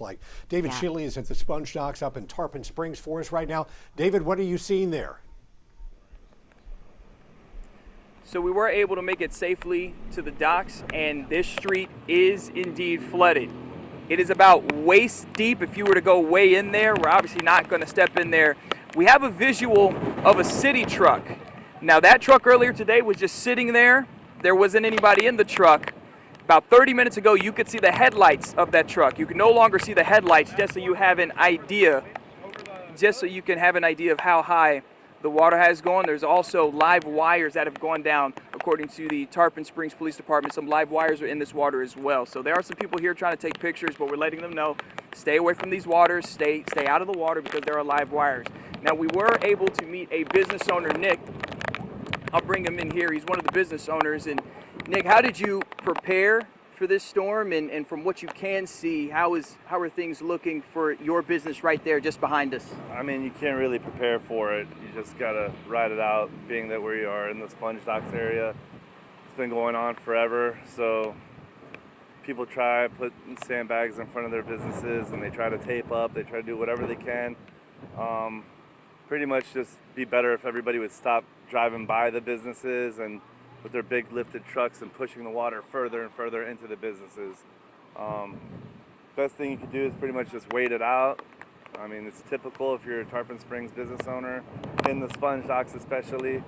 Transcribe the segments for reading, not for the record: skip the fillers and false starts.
like. David Shealy is at the Sponge Docks up in Tarpon Springs for us right now. David, what are you seeing there? So we were able to make it safely to the docks, and this street is indeed flooded. It is about waist deep. If you were to go way in there, we're obviously not going to step in there. We have a visual of a city truck. Now that truck earlier today was just sitting there. There wasn't anybody in the truck. About 30 minutes ago, you could see the headlights of that truck. You can no longer see the headlights, just so you have an idea, of how high the water has gone. There's also live wires that have gone down, according to the Tarpon Springs Police Department. Some live wires are in this water as well. So there are some people here trying to take pictures, but we're letting them know, stay away from these waters, stay out of the water, because there are live wires. Now, we were able to meet a business owner, Nick. I'll bring him in here. He's one of the business owners. And Nick, how did you prepare for this storm? And from what you can see, how are things looking for your business right there just behind us? I mean, you can't really prepare for it. You just got to ride it out, being that we are in the Sponge Docks area. It's been going on forever. So people try to put sandbags in front of their businesses, and they try to tape up. They try to do whatever they can. Pretty much just be better if everybody would stop driving by the businesses and with their big lifted trucks and pushing the water further and further into the businesses. Best thing you can do is pretty much just wait it out. I mean, it's typical if you're a Tarpon Springs business owner, in the Sponge Docks especially,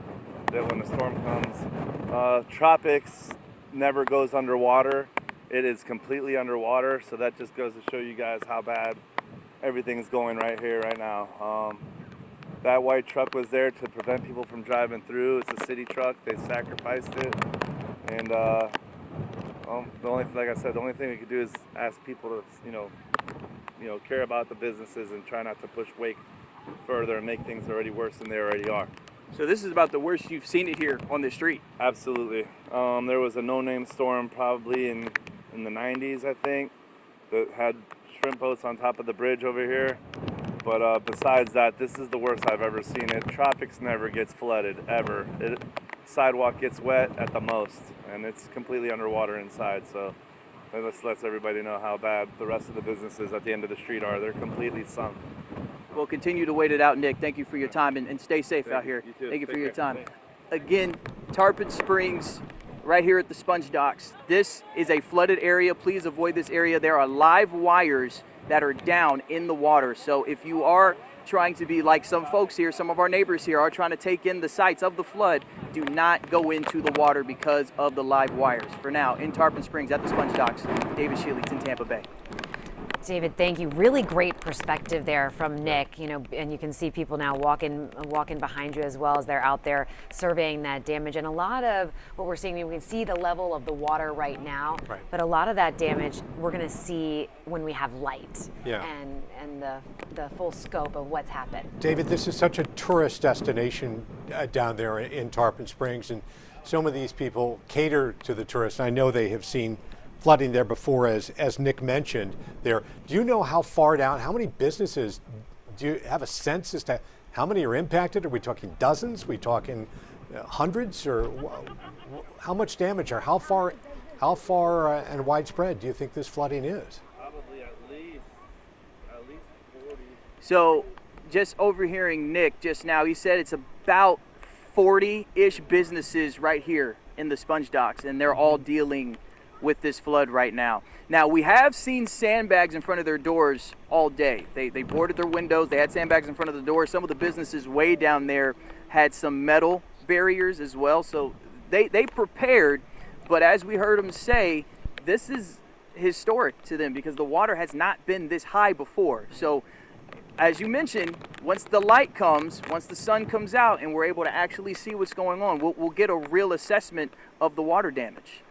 that when the storm comes, Tropics never goes underwater. It is completely underwater, so that just goes to show you guys how bad everything's going right here, right now. That white truck was there to prevent people from driving through. It's a city truck. They sacrificed it. And the only thing we could do is ask people to, care about the businesses and try not to push wake further and make things already worse than they already are. So this is about the worst you've seen it here on this street. Absolutely. There was a no-name storm probably in the 90s, I think, that had shrimp boats on top of the bridge over here. But besides that, this is the worst I've ever seen it. Tropics never gets flooded, ever. Sidewalk gets wet at the most, and it's completely underwater inside. So this lets everybody know how bad the rest of the businesses at the end of the street are. They're completely sunk. We'll continue to wait it out, Nick. Thank you for your time, and stay safe out here. You too. Thank you for your care. time. Again, Tarpon Springs, right here at the Sponge Docks. This is a flooded area. Please avoid this area. There are live wires that are down in the water. So if you are trying to be like some folks here, some of our neighbors here are trying to take in the sights of the flood, do not go into the water because of the live wires. For now, in Tarpon Springs at the Sponge Docks, David Shealy in Tampa Bay. David, thank you. Really great perspective there from Nick, and you can see people now walking behind you as well as they're out there surveying that damage. And a lot of what we're seeing, we can see the level of the water right now, but a lot of that damage we're going to see when we have light and the full scope of what's happened. David, this is such a tourist destination down there in Tarpon Springs, and some of these people cater to the tourists. I know they have seen flooding there before, as Nick mentioned there. Do you know how far down, how many businesses, do you have a sense as to how many are impacted? Are we talking dozens? Are we talking hundreds? Or how much damage, or how far and widespread do you think this flooding is? Probably at least 40. So just overhearing Nick just now, he said it's about 40-ish businesses right here in the Sponge Docks, and they're all dealing with this flood right now. Now, we have seen sandbags in front of their doors all day. They boarded their windows. They had sandbags in front of the doors. Some of the businesses way down there had some metal barriers as well. So they prepared, but as we heard them say, this is historic to them because the water has not been this high before. So as you mentioned, once the light comes, once the sun comes out and we're able to actually see what's going on, we'll get a real assessment of the water damage.